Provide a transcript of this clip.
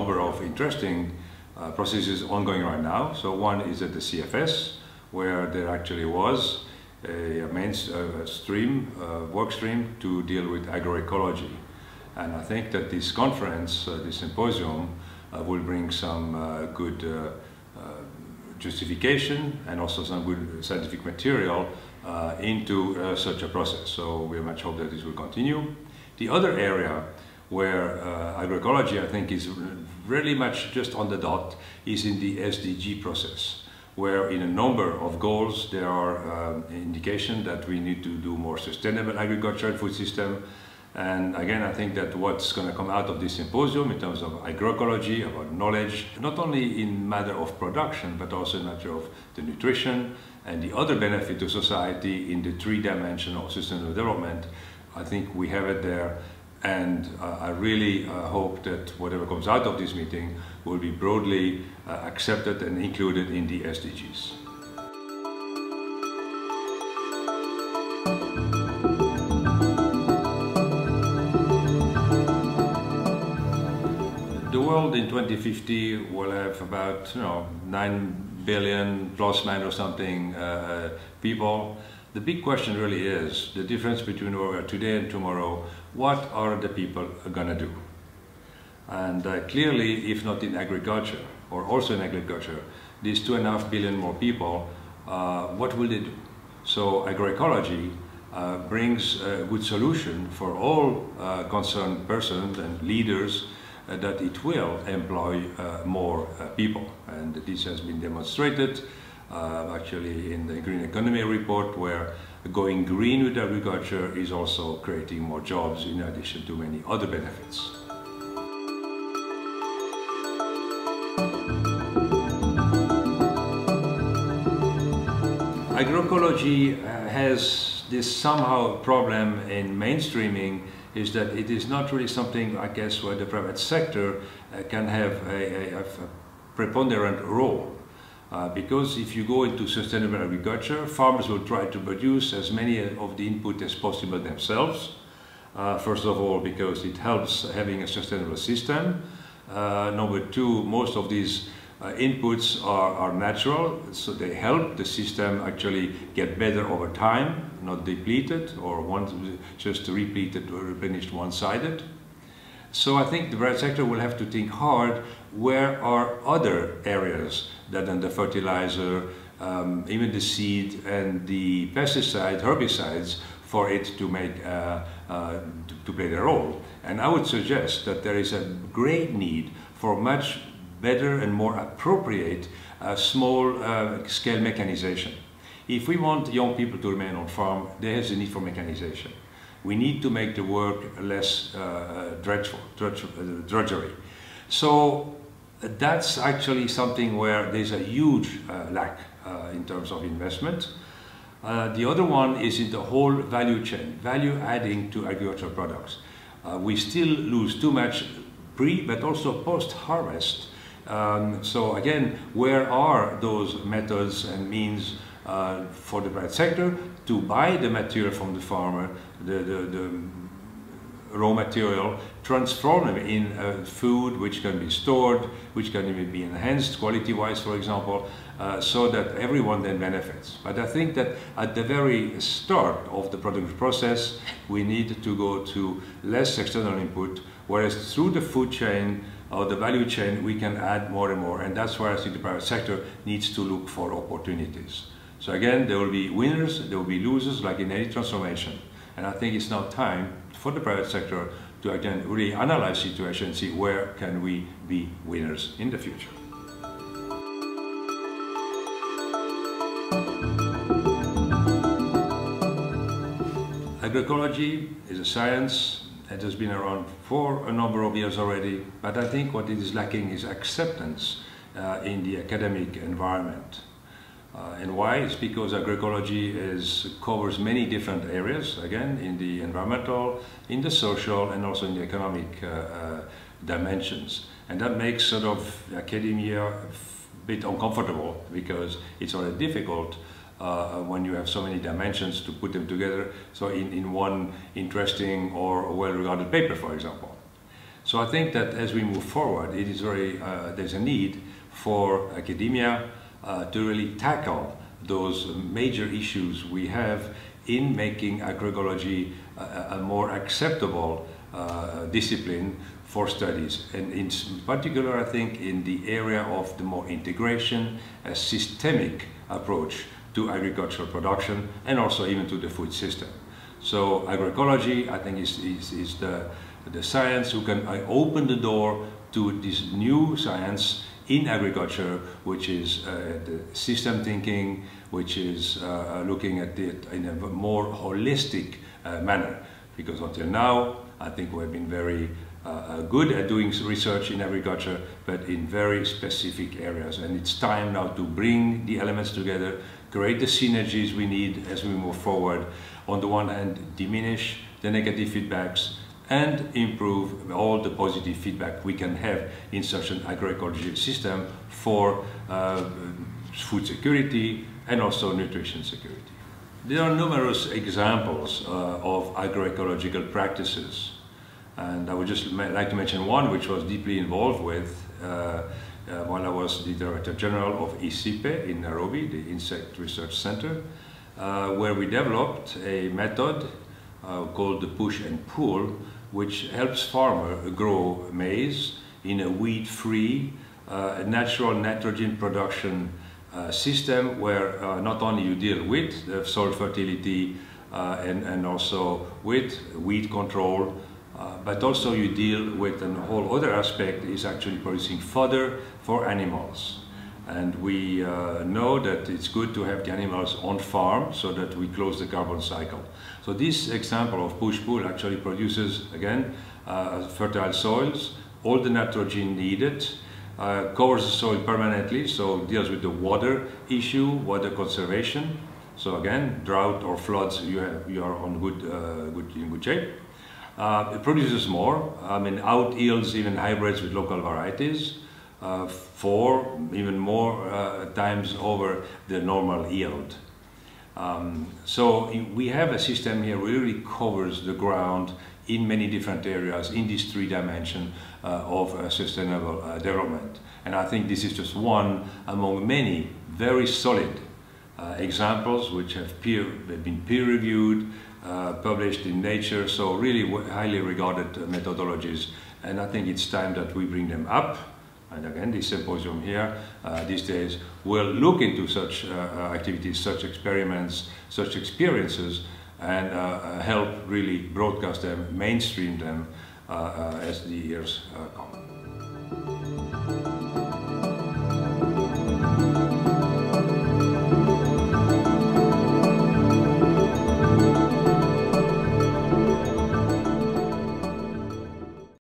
number of interesting processes ongoing right now. So one is at the CFS, where there actually was a work stream to deal with agroecology. And I think that this conference, this symposium, will bring some good justification and also some good scientific material into such a process. So we much hope that this will continue. The other area where agroecology, I think, is really much just on the dot is in the SDG process, where in a number of goals there are indications that we need to do more sustainable agriculture and food system. And again, I think that what's going to come out of this symposium in terms of agroecology, about knowledge, not only in matter of production, but also in matter of the nutrition and the other benefit to society in the 3-dimension of sustainable development, I think we have it there. And I really hope that whatever comes out of this meeting will be broadly accepted and included in the SDGs. The world in 2050 will have about 9 billion plus minus something people. The big question really is the difference between where we are today and tomorrow. What are the people going to do? And clearly, if not in agriculture, or also in agriculture, these 2.5 billion more people, what will they do? So agroecology brings a good solution for all concerned persons and leaders that it will employ more people. And this has been demonstrated actually in the Green Economy report, where going green with agriculture is also creating more jobs in addition to many other benefits. Agroecology has this somehow problem in mainstreaming, is that it is not really something, I guess, where the private sector can have a preponderant role. Because if you go into sustainable agriculture, farmers will try to produce as many of the input as possible themselves. First of all, because it helps having a sustainable system. Number two, most of these inputs are natural, so they help the system actually get better over time, not depleted or just repleted or replenished one-sided. So I think the private sector will have to think hard, where are other areas that than the fertilizer, even the seed and the pesticide, herbicides, for it to make to play their role. And I would suggest that there is a great need for much better and more appropriate small scale mechanization. If we want young people to remain on farm, there is a need for mechanization. We need to make the work less drudgery. So that's actually something where there's a huge lack in terms of investment. The other one is in the whole value chain, value adding to agricultural products. We still lose too much pre, but also post-harvest. So again, where are those methods and means for the private sector to buy the material from the farmer, the raw material, transform them in food which can be stored, which can even be enhanced quality-wise, for example, so that everyone then benefits. But I think that at the very start of the production process, we need to go to less external input, whereas through the food chain or the value chain, we can add more and more. And that's where I think the private sector needs to look for opportunities. So again, there will be winners, there will be losers, like in any transformation. And I think it's now time for the private sector to again really analyze the situation and see where can we be winners in the future. Agroecology is a science that has been around for a number of years already, but I think what it is lacking is acceptance in the academic environment. And why? It's because agroecology covers many different areas, again, in the environmental, in the social, and also in the economic dimensions. And that makes sort of academia a bit uncomfortable, because it's already difficult when you have so many dimensions to put them together, so in one interesting or well-regarded paper, for example. So I think that as we move forward, it is there's a need for academia to really tackle those major issues we have in making agroecology a more acceptable discipline for studies, and in particular I think in the area of the more integration, a systemic approach to agricultural production and also even to the food system. So agroecology, I think, is the science who can open the door to this new science in agriculture, which is the system thinking, which is looking at it in a more holistic manner. Because until now, I think we have been very good at doing research in agriculture, but in very specific areas. And it's time now to bring the elements together, create the synergies we need as we move forward. On the one hand, diminish the negative feedbacks and improve all the positive feedback we can have in such an agroecology system for food security and also nutrition security. There are numerous examples of agroecological practices, and I would just like to mention one which was deeply involved with while I was the Director General of ISIPE in Nairobi, the Insect Research Center, where we developed a method called the push and pull, which helps farmers grow maize in a weed-free, natural nitrogen production system, where not only you deal with the soil fertility and also with weed control, but also you deal with a whole other aspect is actually producing fodder for animals. And we know that it's good to have the animals on farm so that we close the carbon cycle. So this example of push-pull actually produces, again, fertile soils, all the nitrogen needed, covers the soil permanently, so deals with the water issue, water conservation. So again, drought or floods, you are on in good shape. It produces more. I mean, out yields even hybrids with local varieties. 4, even more times over the normal yield. So we have a system here which really covers the ground in many different areas in this 3 dimension of sustainable development. And I think this is just one among many very solid examples which have been peer-reviewed, published in Nature, so really highly regarded methodologies. And I think it's time that we bring them up. And again, this symposium here these days will look into such activities, such experiments, such experiences, and help really broadcast them, mainstream them as the years come.